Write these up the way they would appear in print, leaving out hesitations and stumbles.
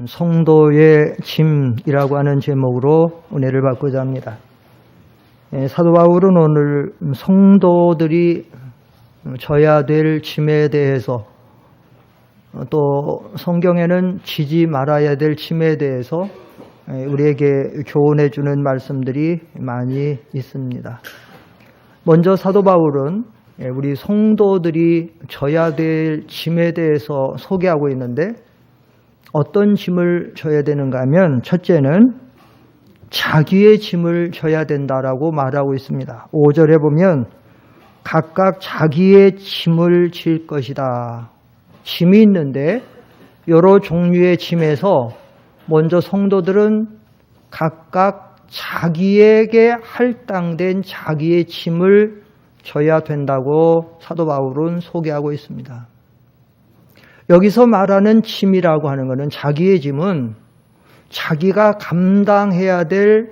성도의 짐이라고 하는 제목으로 은혜를 받고자 합니다. 사도 바울은 오늘 성도들이 져야 될 짐에 대해서, 또 성경에는 지지 말아야 될 짐에 대해서 우리에게 교훈해 주는 말씀들이 많이 있습니다. 먼저 사도 바울은 우리 성도들이 져야 될 짐에 대해서 소개하고 있는데, 어떤 짐을 져야 되는가 하면 첫째는 자기의 짐을 져야 된다라고 말하고 있습니다. 5절에 보면 각각 자기의 짐을 질 것이다. 짐이 있는데 여러 종류의 짐에서 먼저 성도들은 각각 자기에게 할당된 자기의 짐을 져야 된다고 사도 바울은 소개하고 있습니다. 여기서 말하는 짐이라고 하는 것은, 자기의 짐은 자기가 감당해야 될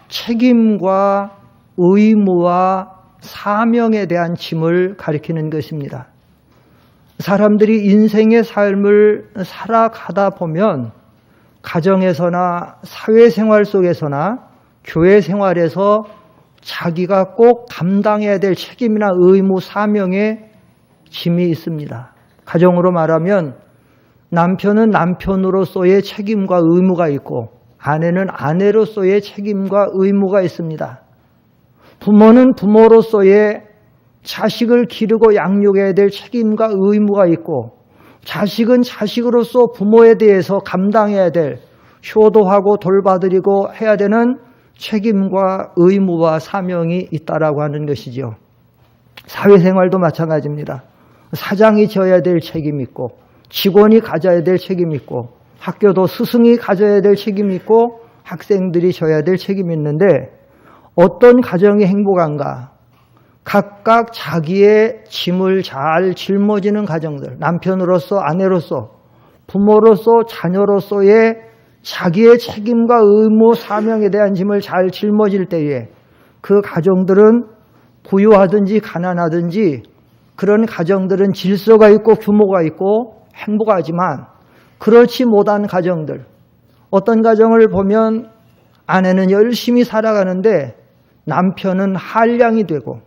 책임과 의무와 사명에 대한 짐을 가리키는 것입니다. 사람들이 인생의 삶을 살아가다 보면 가정에서나 사회생활 속에서나 교회 생활에서 자기가 꼭 감당해야 될 책임이나 의무, 사명의 짐이 있습니다. 가정으로 말하면 남편은 남편으로서의 책임과 의무가 있고, 아내는 아내로서의 책임과 의무가 있습니다. 부모는 부모로서의 자식을 기르고 양육해야 될 책임과 의무가 있고, 자식은 자식으로서 부모에 대해서 감당해야 될, 효도하고 돌봐드리고 해야 되는 책임과 의무와 사명이 있다라고 하는 것이죠. 사회생활도 마찬가지입니다. 사장이 져야 될 책임이 있고, 직원이 가져야 될 책임이 있고, 학교도 스승이 가져야 될 책임이 있고, 학생들이 져야 될 책임이 있는데, 어떤 가정이 행복한가? 각각 자기의 짐을 잘 짊어지는 가정들, 남편으로서, 아내로서, 부모로서, 자녀로서의 자기의 책임과 의무, 사명에 대한 짐을 잘 짊어질 때에 그 가정들은 부유하든지 가난하든지 그런 가정들은 질서가 있고 규모가 있고 행복하지만, 그렇지 못한 가정들, 어떤 가정을 보면 아내는 열심히 살아가는데 남편은 한량이 되고,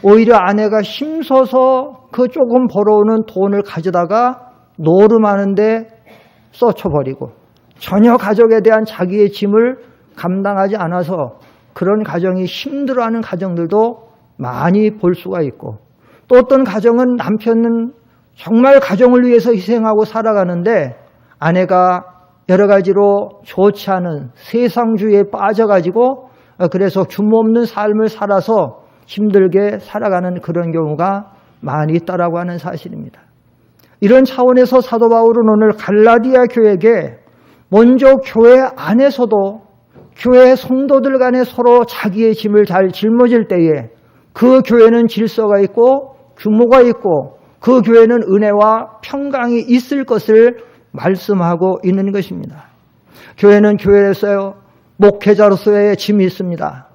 오히려 아내가 힘써서 그 조금 벌어오는 돈을 가져다가 노름하는데 써쳐버리고, 전혀 가족에 대한 자기의 짐을 감당하지 않아서 그런 가정이 힘들어하는 가정들도 많이 볼 수가 있고, 또 어떤 가정은 남편은 정말 가정을 위해서 희생하고 살아가는데 아내가 여러 가지로 좋지 않은 세상주의에 빠져가지고, 그래서 규모 없는 삶을 살아서 힘들게 살아가는 그런 경우가 많이 있다라고 하는 사실입니다. 이런 차원에서 사도 바울은 오늘 갈라디아 교회에게 먼저 교회 안에서도 교회 성도들 간에 서로 자기의 짐을 잘 짊어질 때에 그 교회는 질서가 있고 규모가 있고 그 교회는 은혜와 평강이 있을 것을 말씀하고 있는 것입니다. 교회는 교회에서 목회자로서의 짐이 있습니다.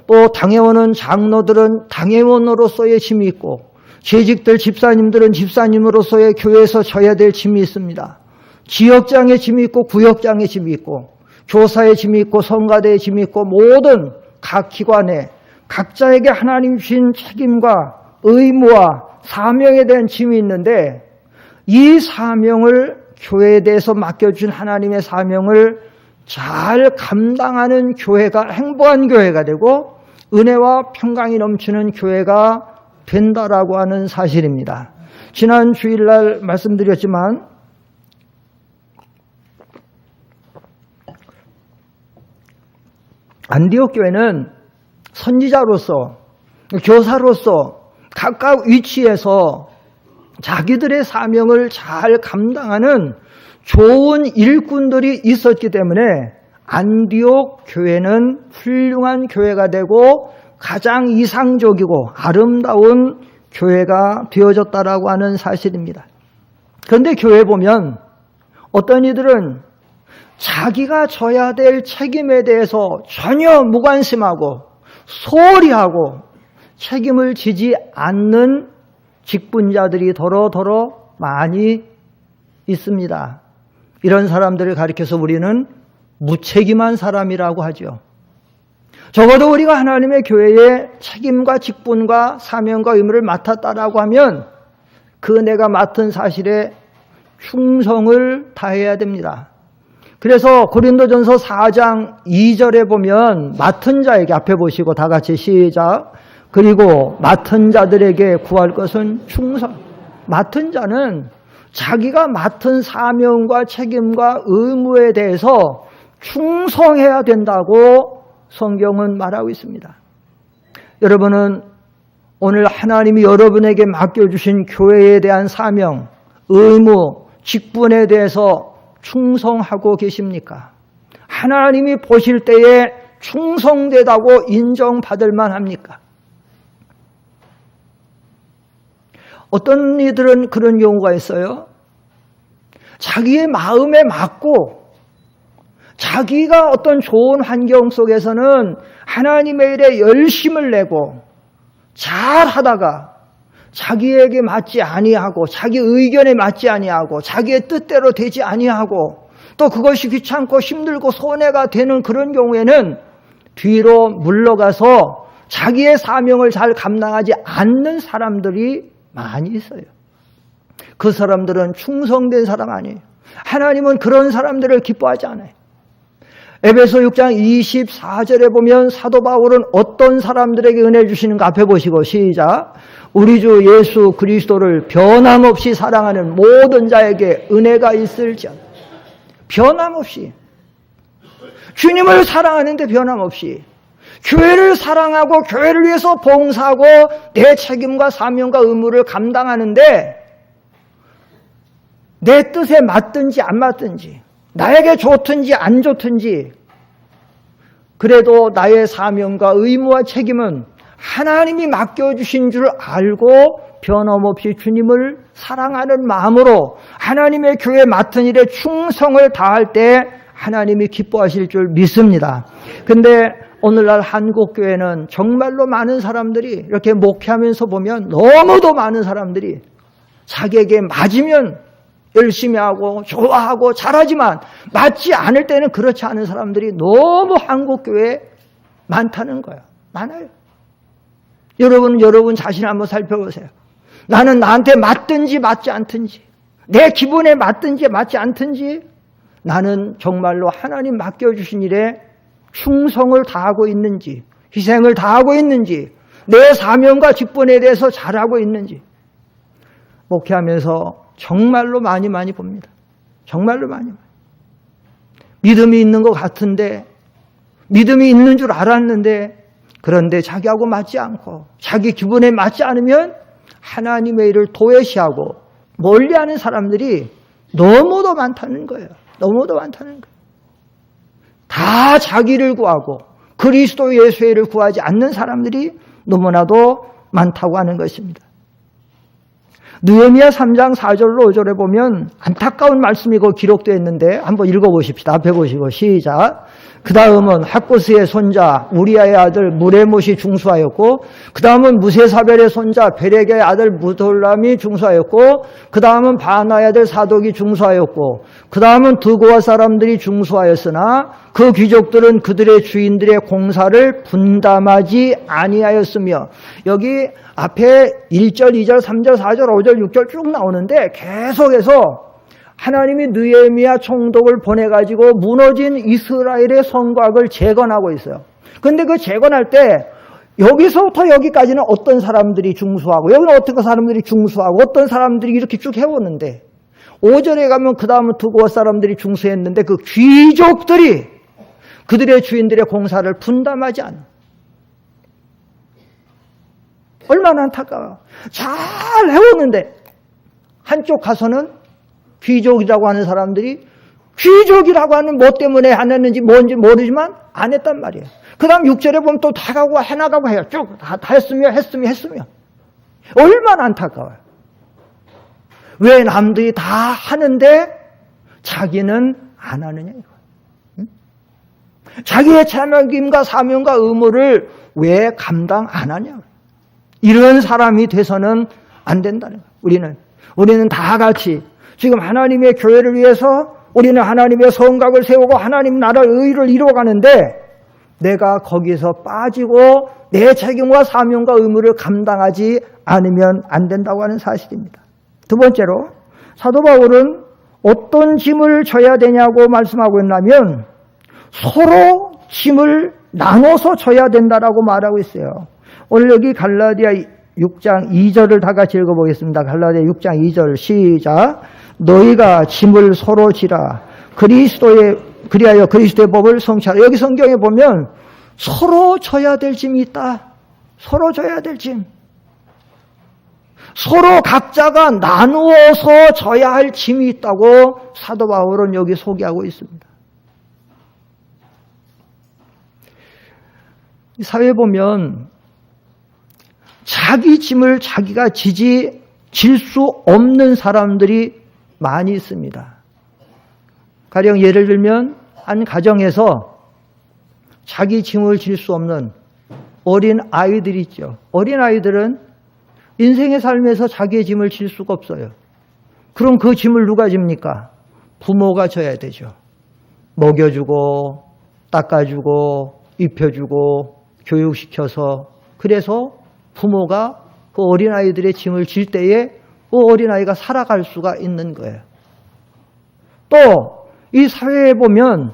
또 당회원은, 장로들은 당회원으로서의 짐이 있고, 재직들, 집사님들은 집사님으로서의 교회에서 져야 될 짐이 있습니다. 지역장의 짐이 있고 구역장의 짐이 있고, 교사의 짐이 있고 성가대의 짐이 있고, 모든 각 기관에 각자에게 하나님 주신 책임과 의무와 사명에 대한 짐이 있는데, 이 사명을, 교회에 대해서 맡겨준 하나님의 사명을 잘 감당하는 교회가 행복한 교회가 되고 은혜와 평강이 넘치는 교회가 된다라고 하는 사실입니다. 지난 주일날 말씀드렸지만 안디옥 교회는 선지자로서, 교사로서 각각 위치에서 자기들의 사명을 잘 감당하는 좋은 일꾼들이 있었기 때문에 안디옥 교회는 훌륭한 교회가 되고 가장 이상적이고 아름다운 교회가 되어졌다라고 하는 사실입니다. 그런데 교회에 보면 어떤 이들은 자기가 져야 될 책임에 대해서 전혀 무관심하고 소홀히 하고 책임을 지지 않는 직분자들이 더러더러 많이 있습니다. 이런 사람들을 가리켜서 우리는 무책임한 사람이라고 하죠. 적어도 우리가 하나님의 교회의 책임과 직분과 사명과 의무를 맡았다라고 하면 그 내가 맡은 사실에 충성을 다해야 됩니다. 그래서 고린도전서 4장 2절에 보면 맡은 자에게, 앞에 보시고 다 같이 시작. 그리고 맡은 자들에게 구할 것은 충성. 맡은 자는 자기가 맡은 사명과 책임과 의무에 대해서 충성해야 된다고 성경은 말하고 있습니다. 여러분은 오늘 하나님이 여러분에게 맡겨주신 교회에 대한 사명, 의무, 직분에 대해서 충성하고 계십니까? 하나님이 보실 때에 충성되다고 인정받을 만합니까? 어떤 이들은 그런 경우가 있어요. 자기의 마음에 맞고 자기가 어떤 좋은 환경 속에서는 하나님의 일에 열심을 내고 잘하다가 자기에게 맞지 아니하고 자기 의견에 맞지 아니하고 자기의 뜻대로 되지 아니하고 또 그것이 귀찮고 힘들고 손해가 되는 그런 경우에는 뒤로 물러가서 자기의 사명을 잘 감당하지 않는 사람들이 많이 있어요. 그 사람들은 충성된 사람 아니에요. 하나님은 그런 사람들을 기뻐하지 않아요. 에베소 6장 24절에 보면 사도 바울은 어떤 사람들에게 은혜 주시는가 앞에 보시고 시작. 우리 주 예수 그리스도를 변함없이 사랑하는 모든 자에게 은혜가 있을지어다. 변함없이. 주님을 사랑하는데 변함없이. 교회를 사랑하고 교회를 위해서 봉사하고 내 책임과 사명과 의무를 감당하는데 내 뜻에 맞든지 안 맞든지 나에게 좋든지 안 좋든지 그래도 나의 사명과 의무와 책임은 하나님이 맡겨주신 줄 알고 변함없이 주님을 사랑하는 마음으로 하나님의 교회에 맡은 일에 충성을 다할 때 하나님이 기뻐하실 줄 믿습니다. 근데 오늘날 한국교회는 정말로 많은 사람들이 이렇게 목회하면서 보면 너무도 많은 사람들이 자기에게 맞으면 열심히 하고 좋아하고 잘하지만 맞지 않을 때는 그렇지 않은 사람들이 너무 한국교회에 많다는 거예요. 많아요. 여러분 자신 한번 살펴보세요. 나는 나한테 맞든지 맞지 않든지 내 기분에 맞든지 맞지 않든지 나는 정말로 하나님 맡겨주신 일에 충성을 다하고 있는지 희생을 다하고 있는지 내 사명과 직분에 대해서 잘하고 있는지 목회하면서 정말로 많이 봅니다. 정말로 많이. 믿음이 있는 것 같은데 믿음이 있는 줄 알았는데 그런데 자기하고 맞지 않고 자기 기분에 맞지 않으면 하나님의 일을 도외시하고 멀리하는 사람들이 너무도 많다는 거예요. 너무도 많다는 거예요. 다 자기를 구하고 그리스도 예수의 일을 구하지 않는 사람들이 너무나도 많다고 하는 것입니다. 느헤미야 3장 4절로 5절에 보면 안타까운 말씀이 그 기록되어 있는데 한번 읽어보십시다. 앞에 보시고 시작. 그 다음은 학고스의 손자 우리아의 아들 무레못이 중수하였고 그 다음은 무세사벨의 손자 베렉의 아들 무돌람이 중수하였고 그 다음은 바나의 아들 사독이 중수하였고 그 다음은 드고아 사람들이 중수하였으나 그 귀족들은 그들의 주인들의 공사를 분담하지 아니하였으며 여기 앞에 1절, 2절, 3절, 4절, 5절, 6절 쭉 나오는데 계속해서 하나님이 느헤미야 총독을 보내가지고 무너진 이스라엘의 성곽을 재건하고 있어요. 그런데 그 재건할 때 여기서부터 여기까지는 어떤 사람들이 중수하고 여기는 어떤 사람들이 중수하고 어떤 사람들이 이렇게 쭉 해오는데 5절에 가면 그 다음은 드고아 사람들이 중수했는데 그 귀족들이 그들의 주인들의 공사를 분담하지 않는 얼마나 안타까워. 잘 해오는데 한쪽 가서는 귀족이라고 하는 사람들이 귀족이라고 하는 뭐 때문에 안 했는지 뭔지 모르지만 안 했단 말이에요. 그 다음 6절에 보면 또 다 가고 해나가고 해요. 쭉 다 했으며 얼마나 안타까워요. 왜 남들이 다 하는데 자기는 안 하느냐 이거. 응? 자기의 책임과 사명과 의무를 왜 감당 안 하냐. 이런 사람이 돼서는 안 된다는 거예요. 우리는 다 같이 지금 하나님의 교회를 위해서 우리는 하나님의 성곽을 세우고 하나님 나라의 의를 이루어가는데 내가 거기서 빠지고 내 책임과 사명과 의무를 감당하지 않으면 안 된다고 하는 사실입니다. 두 번째로 사도 바울은 어떤 짐을 져야 되냐고 말씀하고 있냐면 서로 짐을 나눠서 져야 된다라고 말하고 있어요. 오늘 여기 갈라디아 6장 2절을 다 같이 읽어보겠습니다. 갈라디아 6장 2절 시작. 너희가 짐을 서로 지라 그리하여 그리스도의 법을 성취하라. 여기 성경에 보면 서로 져야 될 짐이 있다. 서로 져야 될 짐. 서로 각자가 나누어서 져야 할 짐이 있다고 사도 바울은 여기 소개하고 있습니다. 이 사회에 보면 자기 짐을 자기가 질 수 없는 사람들이 많이 있습니다. 가령 예를 들면 한 가정에서 자기 짐을 질 수 없는 어린 아이들이 있죠. 어린 아이들은 인생의 삶에서 자기의 짐을 질 수가 없어요. 그럼 그 짐을 누가 집니까? 부모가 져야 되죠. 먹여주고 닦아주고 입혀주고 교육시켜서 그래서 부모가 그 어린아이들의 짐을 질 때에 그 어린아이가 살아갈 수가 있는 거예요. 또 이 사회에 보면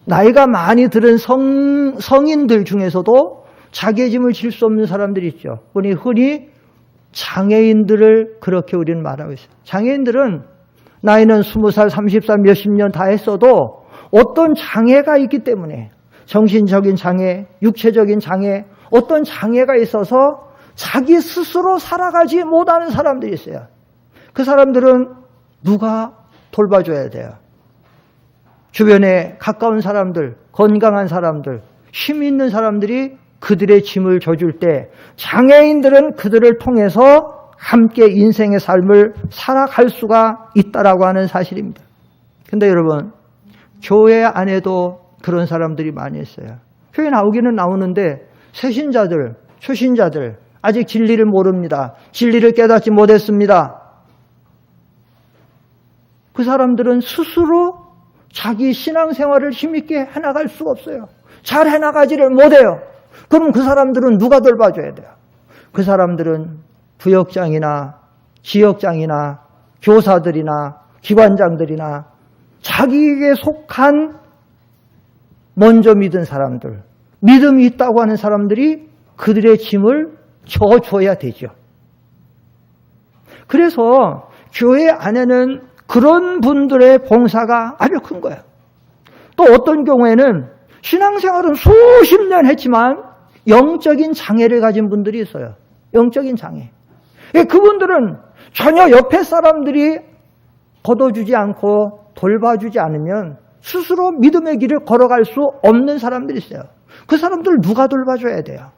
나이가 많이 들은 성인들 중에서도 자기의 짐을 질 수 없는 사람들이 있죠. 흔히 장애인들을 그렇게 우리는 말하고 있어요. 장애인들은 나이는 20살, 30살, 몇십 년 다 했어도 어떤 장애가 있기 때문에 정신적인 장애, 육체적인 장애, 어떤 장애가 있어서 자기 스스로 살아가지 못하는 사람들이 있어요. 그 사람들은 누가 돌봐줘야 돼요? 주변에 가까운 사람들, 건강한 사람들, 힘 있는 사람들이 그들의 짐을 져줄 때 장애인들은 그들을 통해서 함께 인생의 삶을 살아갈 수가 있다라고 하는 사실입니다. 그런데 여러분, 교회 안에도 그런 사람들이 많이 있어요. 교회 나오기는 나오는데 새신자들, 초신자들, 아직 진리를 모릅니다. 진리를 깨닫지 못했습니다. 그 사람들은 스스로 자기 신앙생활을 힘있게 해나갈 수가 없어요. 잘 해나가지를 못해요. 그럼 그 사람들은 누가 돌봐줘야 돼요? 그 사람들은 부역장이나 지역장이나 교사들이나 기관장들이나 자기에게 속한 먼저 믿은 사람들, 믿음이 있다고 하는 사람들이 그들의 짐을 져줘야 되죠. 그래서 교회 안에는 그런 분들의 봉사가 아주 큰 거예요. 또 어떤 경우에는 신앙생활은 수십 년 했지만 영적인 장애를 가진 분들이 있어요. 영적인 장애. 그분들은 전혀 옆에 사람들이 걷어주지 않고 돌봐주지 않으면 스스로 믿음의 길을 걸어갈 수 없는 사람들이 있어요. 그 사람들 누가 돌봐줘야 돼요?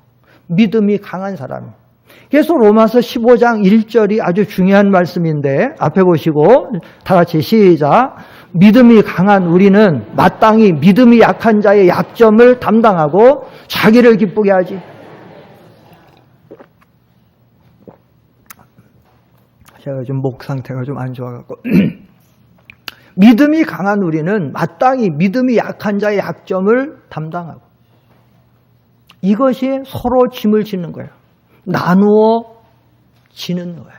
믿음이 강한 사람. 그래서 로마서 15장 1절이 아주 중요한 말씀인데 앞에 보시고 다 같이 시작. 믿음이 강한 우리는 마땅히 믿음이 약한 자의 약점을 담당하고 자기를 기쁘게 하지. 제가 좀 목 상태가 좀 안 좋아갖고 믿음이 강한 우리는 마땅히 믿음이 약한 자의 약점을 담당하고 이것이 서로 짐을 짓는 거예요. 나누어 지는 거예요.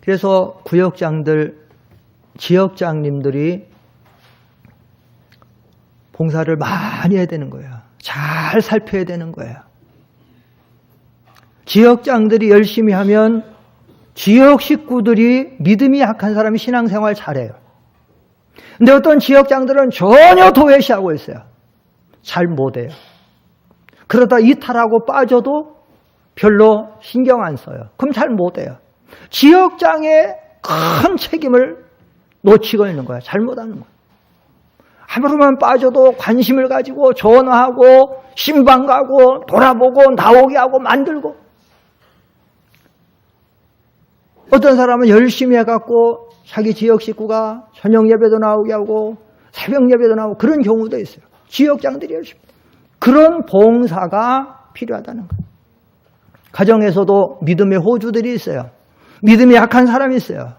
그래서 구역장들, 지역장님들이 봉사를 많이 해야 되는 거예요. 잘 살펴야 되는 거예요. 지역장들이 열심히 하면 지역 식구들이 믿음이 약한 사람이 신앙생활 잘해요. 근데 어떤 지역장들은 전혀 도외시하고 있어요. 잘 못해요. 그러다 이탈하고 빠져도 별로 신경 안 써요. 그럼 잘 못해요. 지역장의 큰 책임을 놓치고 있는 거야. 잘못하는 거야. 하루만 빠져도 관심을 가지고 전화하고 신방 가고 돌아보고 나오게 하고 만들고 어떤 사람은 열심히 해갖고 자기 지역 식구가 저녁 예배도 나오게 하고 새벽 예배도 나오고 그런 경우도 있어요. 지역장들이 열심히. 그런 봉사가 필요하다는 거예요. 가정에서도 믿음의 호주들이 있어요. 믿음이 약한 사람이 있어요.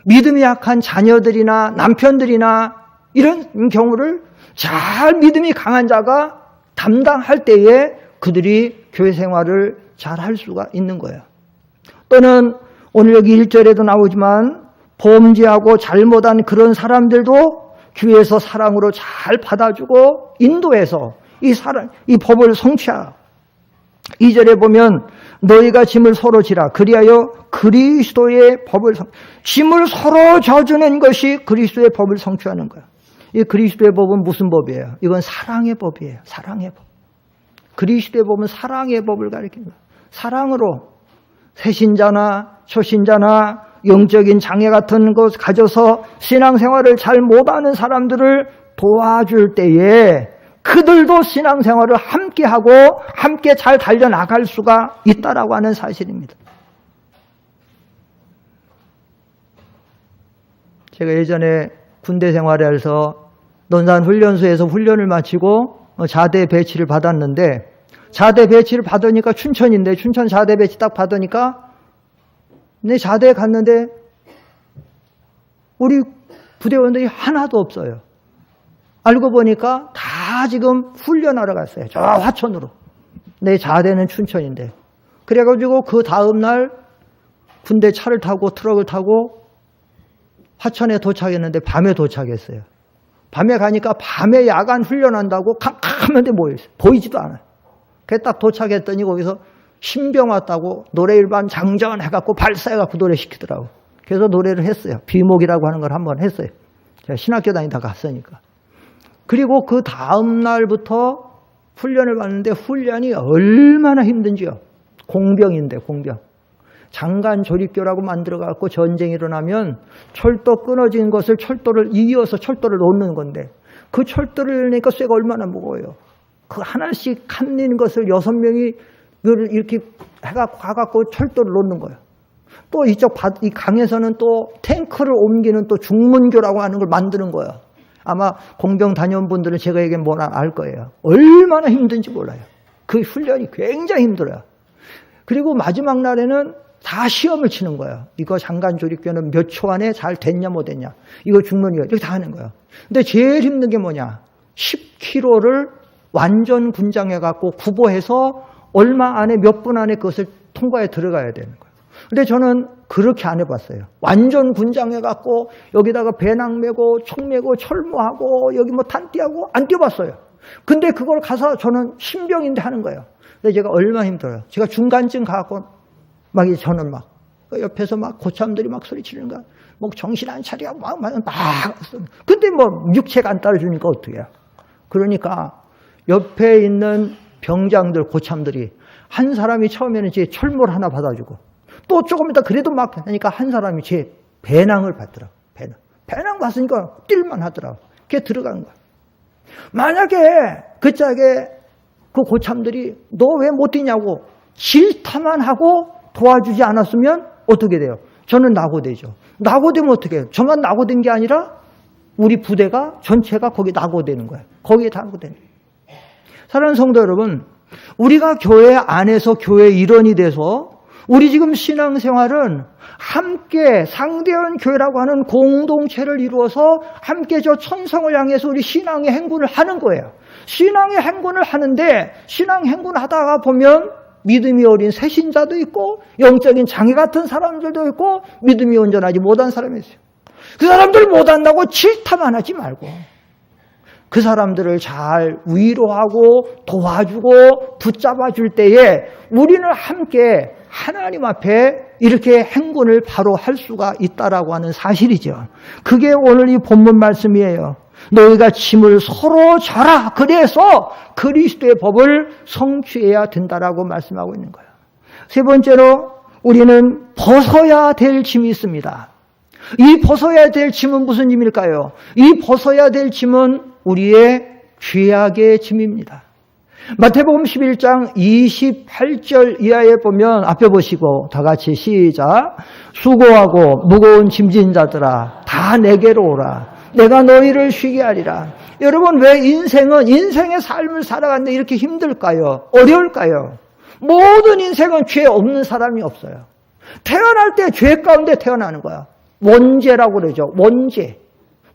믿음이 약한 자녀들이나 남편들이나 이런 경우를 잘 믿음이 강한 자가 담당할 때에 그들이 교회 생활을 잘 할 수가 있는 거예요. 또는 오늘 여기 1절에도 나오지만 범죄하고 잘못한 그런 사람들도 교회에서 사랑으로 잘 받아주고 인도해서 이 법을 성취하라. 2절에 보면 너희가 짐을 서로 지라 그리하여 그리스도의 법을 짐을 서로 져주는 것이 그리스도의 법을 성취하는 거예요. 이 그리스도의 법은 무슨 법이에요? 이건 사랑의 법이에요. 사랑의 법. 그리스도의 법은 사랑의 법을 가리킵니다. 사랑으로 새신자나 초신자나 영적인 장애 같은 것 가져서 신앙생활을 잘 못하는 사람들을 도와줄 때에 그들도 신앙생활을 함께하고 함께 잘 달려나갈 수가 있다라고 하는 사실입니다. 제가 예전에 군대 생활에서 논산훈련소에서 훈련을 마치고 자대 배치를 받았는데 자대 배치를 받으니까 춘천인데 춘천 자대 배치 딱 받으니까 내 자대에 갔는데 우리 부대원들이 하나도 없어요. 알고 보니까 다 지금 훈련하러 갔어요. 저 화천으로. 내 자대는 춘천인데. 그래가지고 그 다음날 군대 차를 타고 트럭을 타고 화천에 도착했는데 밤에 도착했어요. 밤에 가니까 밤에 야간 훈련한다고 캄캄한 데 모여있어요. 보이지도 않아요. 그래서 딱 도착했더니 거기서 신병 왔다고 노래 일반 장전해갖고 발사해갖고 노래시키더라고. 그래서 노래를 했어요. 비목이라고 하는 걸 한번 했어요. 제가 신학교 다니다 갔으니까. 그리고 그 다음 날부터 훈련을 받는데 훈련이 얼마나 힘든지요. 공병인데 공병. 장간 조립교라고 만들어갖고 전쟁이 일어나면 철도 끊어진 것을 철도를 이어서 철도를 놓는 건데 그 철도를 내니까 쇠가 얼마나 무거워요. 그 하나씩 칸는 것을 6명이 이렇게 해갖고 가갖고 철도를 놓는 거예요. 또 이 강에서는 또 탱크를 옮기는 또 중문교라고 하는 걸 만드는 거예요. 아마 공병 단원분들은 제가 얘기하면 뭐나 알 거예요. 얼마나 힘든지 몰라요. 그 훈련이 굉장히 힘들어요. 그리고 마지막 날에는 다 시험을 치는 거예요. 이거 장간 조립교는 몇 초 안에 잘 됐냐 못 됐냐. 이거 중문이요. 이렇게 다 하는 거예요. 근데 제일 힘든 게 뭐냐. 10km를 완전 군장해갖고 구보해서 얼마 안에 몇 분 안에 그것을 통과해 들어가야 되는 거예요. 근데 저는 그렇게 안 해봤어요. 완전 군장해갖고 여기다가 배낭 메고 총 메고 철모하고 여기 뭐 탄띠하고 안 뛰어봤어요. 근데 그걸 가서 저는 신병인데 하는 거예요. 근데 제가 얼마나 힘들어요. 제가 중간쯤 가갖고 막 저는 막 옆에서 막 고참들이 막 소리 치는 거야. 뭐 정신 안 차려 막. 근데 뭐 육체가 안 따라주니까 어떻게 해요. 그러니까 옆에 있는 병장들 고참들이 한 사람이 처음에는 제 철모를 하나 받아주고 또 조금 이따 그래도 막 하니까 한 사람이 제 배낭을 받더라고. 배낭 받으니까 뛸만 하더라고. 그게 들어간 거야. 만약에 그 짝에 그 고참들이 너 왜 못 뛰냐고 질타만 하고 도와주지 않았으면 어떻게 돼요? 저는 낙오되죠. 낙오되면 어떻게 해요? 저만 낙오된 게 아니라 우리 부대가 전체가 거기 낙오되는 거예요. 거기에 낙오되는 거예요. 사랑하는 성도 여러분, 우리가 교회 안에서 교회 일원이 돼서 우리 지금 신앙생활은 함께 상대원 교회라고 하는 공동체를 이루어서 함께 저 천성을 향해서 우리 신앙의 행군을 하는 거예요. 신앙의 행군을 하는데 신앙 행군하다가 보면 믿음이 어린 새신자도 있고 영적인 장애 같은 사람들도 있고 믿음이 온전하지 못한 사람이 있어요. 그 사람들 못한다고 질타만 하지 말고 그 사람들을 잘 위로하고 도와주고 붙잡아 줄 때에 우리는 함께 하나님 앞에 이렇게 행군을 바로 할 수가 있다라고 하는 사실이죠. 그게 오늘 이 본문 말씀이에요. 너희가 짐을 서로 져라. 그래서 그리스도의 법을 성취해야 된다라고 말씀하고 있는 거예요. 세 번째로 우리는 벗어야 될 짐이 있습니다. 이 벗어야 될 짐은 무슨 짐일까요? 이 벗어야 될 짐은 우리의 죄악의 짐입니다. 마태복음 11장 28절 이하에 보면 앞에 보시고 다 같이 시작. 수고하고 무거운 짐진 자들아 다 내게로 오라. 내가 너희를 쉬게 하리라. 여러분 왜 인생의 삶을 살아가는데 이렇게 힘들까요? 어려울까요? 모든 인생은 죄 없는 사람이 없어요. 태어날 때 죄 가운데 태어나는 거야. 원죄라고 그러죠. 원죄.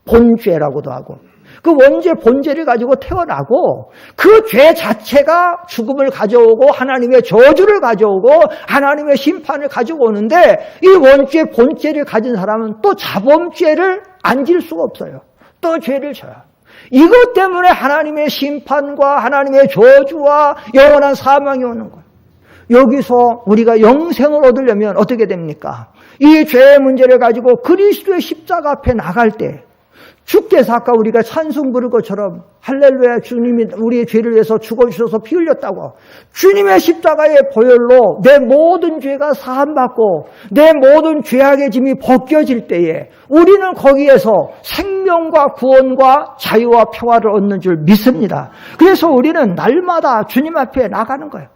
본죄라고도 하고. 그 원죄, 본죄를 가지고 태어나고 그 죄 자체가 죽음을 가져오고 하나님의 저주를 가져오고 하나님의 심판을 가지고 오는데 이 원죄, 본죄를 가진 사람은 또 자범죄를 안 질 수가 없어요. 또 죄를 져요. 이것 때문에 하나님의 심판과 하나님의 저주와 영원한 사망이 오는 거예요. 여기서 우리가 영생을 얻으려면 어떻게 됩니까? 이 죄의 문제를 가지고 그리스도의 십자가 앞에 나갈 때 주께서 아까 우리가 찬송 부를 것처럼 할렐루야 주님이 우리의 죄를 위해서 죽어주셔서 피 흘렸다고 주님의 십자가의 보혈로 내 모든 죄가 사함받고 내 모든 죄악의 짐이 벗겨질 때에 우리는 거기에서 생명과 구원과 자유와 평화를 얻는 줄 믿습니다. 그래서 우리는 날마다 주님 앞에 나가는 거예요.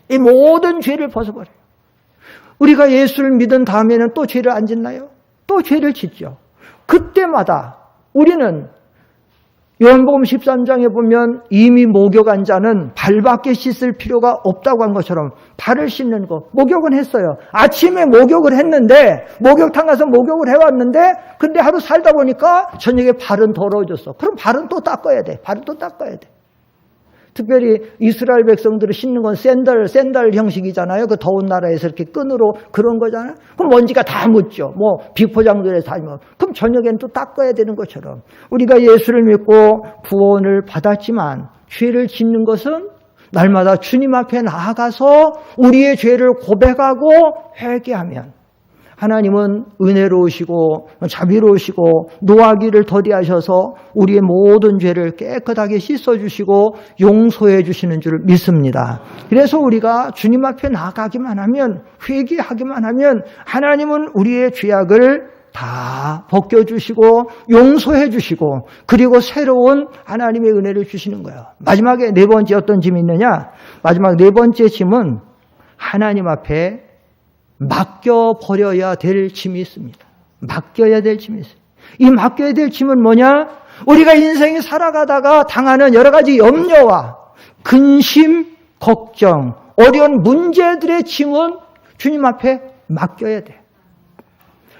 이 모든 죄를 벗어버려요. 우리가 예수를 믿은 다음에는 또 죄를 안 짓나요? 또 죄를 짓죠. 그때마다 우리는 요한복음 13장에 보면 이미 목욕한 자는 발밖에 씻을 필요가 없다고 한 것처럼 발을 씻는 거 목욕은 했어요. 아침에 목욕을 했는데 목욕탕 가서 목욕을 해왔는데 근데 하루 살다 보니까 저녁에 발은 더러워졌어. 그럼 발은 또 닦아야 돼. 발은 또 닦아야 돼. 특별히 이스라엘 백성들을 씻는 건 샌들 형식이잖아요. 그 더운 나라에서 이렇게 끈으로 그런 거잖아요. 그럼 먼지가 다 묻죠. 뭐 비포장도에서 다니면. 그럼 저녁엔 또 닦아야 되는 것처럼 우리가 예수를 믿고 구원을 받았지만 죄를 짓는 것은 날마다 주님 앞에 나아가서 우리의 죄를 고백하고 회개하면 하나님은 은혜로우시고 자비로우시고 노하기를 더디하셔서 우리의 모든 죄를 깨끗하게 씻어주시고 용서해 주시는 줄 믿습니다. 그래서 우리가 주님 앞에 나가기만 하면 회개하기만 하면 하나님은 우리의 죄악을 다 벗겨주시고 용서해 주시고 그리고 새로운 하나님의 은혜를 주시는 거예요. 마지막에 네 번째 어떤 짐이 있느냐? 마지막 네 번째 짐은 하나님 앞에 맡겨버려야 될 짐이 있습니다. 맡겨야 될 짐이 있어요. 이 맡겨야 될 짐은 뭐냐? 우리가 인생이 살아가다가 당하는 여러 가지 염려와 근심, 걱정, 어려운 문제들의 짐은 주님 앞에 맡겨야 돼요.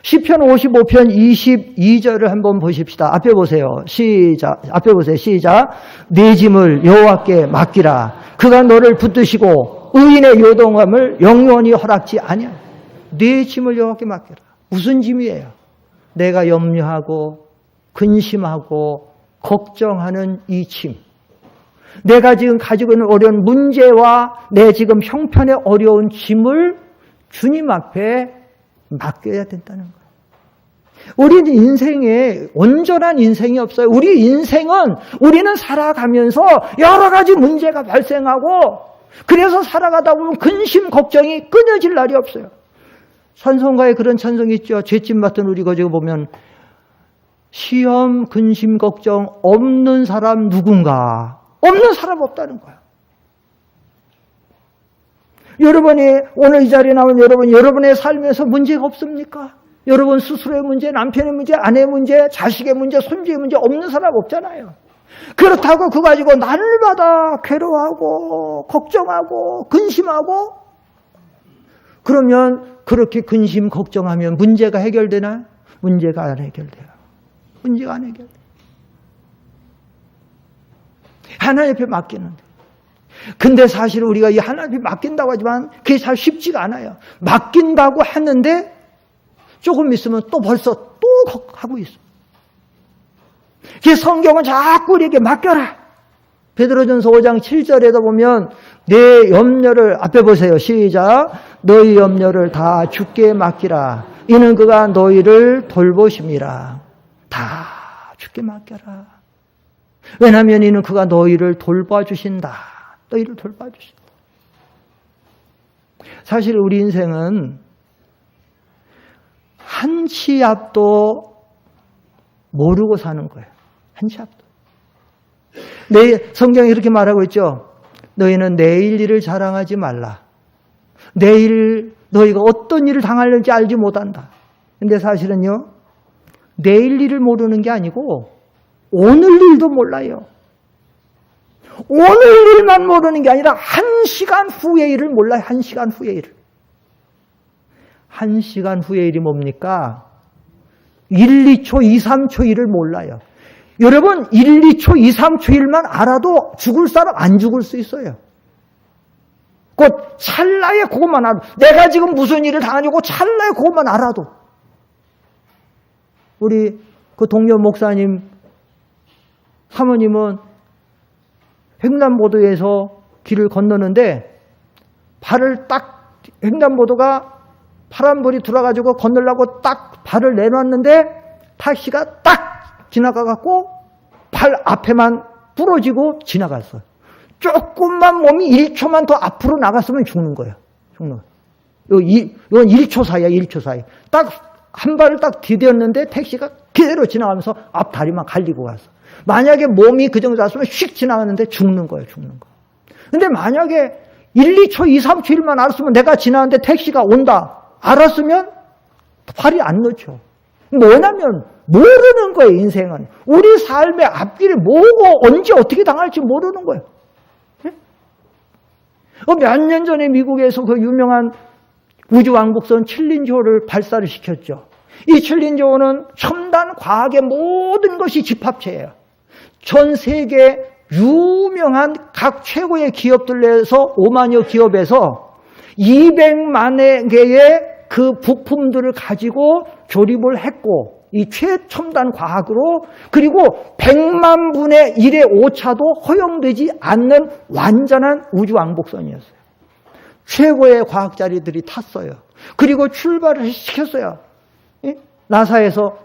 시편 55편 22절을 한번 보십시다. 앞에 보세요. 시작. 앞에 보세요. 시작. 네 짐을 여호와께 맡기라. 그가 너를 붙드시고 의인의 요동함을 영원히 허락지 아니하리라. 네 짐을 여호와께 맡겨라. 무슨 짐이에요? 내가 염려하고 근심하고 걱정하는 이 짐. 내가 지금 가지고 있는 어려운 문제와 내 지금 형편의 어려운 짐을 주님 앞에 맡겨야 된다는 거예요. 우리는 인생에 온전한 인생이 없어요. 우리 인생은 우리는 살아가면서 여러 가지 문제가 발생하고 그래서 살아가다 보면 근심, 걱정이 끊어질 날이 없어요. 찬송가에 그런 찬송이 있죠. 죄짐 맡은 우리 거저 보면 시험, 근심, 걱정 없는 사람 누군가? 없는 사람 없다는 거야. 여러분이 오늘 이 자리에 나온 여러분의 삶에서 문제가 없습니까? 여러분 스스로의 문제, 남편의 문제, 아내의 문제, 자식의 문제, 손주의 문제 없는 사람 없잖아요. 그렇다고 그거 가지고 날마다 괴로워하고 걱정하고 근심하고 그러면 그렇게 근심 걱정하면 문제가 해결되나? 문제가 안 해결돼요. 문제가 안 해결돼요. 하나님 앞에 맡기는데. 근데 사실 우리가 이 하나님 앞에 맡긴다고 하지만 그게 잘 쉽지가 않아요. 맡긴다고 했는데 조금 있으면 또 벌써 또 하고 있어. 그래서 성경은 자꾸 우리에게 맡겨라. 베드로전서 5장 7절에도 보면 내 염려를 앞에 보세요. 시작. 너희 염려를 다 주께 맡기라. 이는 그가 너희를 돌보심이라. 다 주께 맡겨라. 왜냐하면 이는 그가 너희를 돌봐주신다. 너희를 돌봐주신다. 사실 우리 인생은 한 치 앞도 모르고 사는 거예요. 한 치 앞도. 성경이 이렇게 말하고 있죠. 너희는 내일 일을 자랑하지 말라. 내일 너희가 어떤 일을 당하려는지 알지 못한다. 근데 사실은요. 내일 일을 모르는 게 아니고 오늘 일도 몰라요. 오늘 일만 모르는 게 아니라 1시간 후의 일을 몰라요. 1시간 후의 일을. 1시간 후의 일이 뭡니까? 1, 2초, 2, 3초 일을 몰라요. 여러분 1, 2초, 2, 3초 일만 알아도 죽을 사람 안 죽을 수 있어요. 곧 찰나에 그것만 알아도, 내가 지금 무슨 일을 당하냐고 찰나에 그것만 알아도. 우리 그 동료 목사님 사모님은 횡단보도에서 길을 건너는데 발을 딱, 횡단보도가 파란불이 들어가지고 건너려고 딱 발을 내놨는데 택시가 딱 지나가갖고 발 앞에만 부러지고 지나갔어요. 조금만 몸이 1초만 더 앞으로 나갔으면 죽는 거예요. 죽는 거예요. 이건 1초 사이야, 1초 사이. 딱 한 발을 딱 디뎠는데 택시가 그대로 지나가면서 앞 다리만 갈리고 갔어. 만약에 몸이 그 정도 났으면 휙 지나갔는데 죽는 거예요, 죽는 거. 근데 만약에 1, 2초, 2, 3초 1만 알았으면 내가 지나갔는데 택시가 온다. 알았으면 발이 안 놓죠. 뭐냐면 모르는 거예요, 인생은. 우리 삶의 앞길이 뭐고 언제 어떻게 당할지 모르는 거예요. 몇 년 전에 미국에서 그 유명한 우주왕복선 챌린저호를 발사를 시켰죠. 이 챌린저호는 첨단 과학의 모든 것이 집합체예요. 전 세계 유명한 각 최고의 기업들 내에서 5만여 기업에서 200만 개의 그 부품들을 가지고 조립을 했고, 이 최첨단 과학으로, 그리고 100만 분의 1의 오차도 허용되지 않는 완전한 우주왕복선이었어요. 최고의 과학자들이 탔어요. 그리고 출발을 시켰어요. 나사에서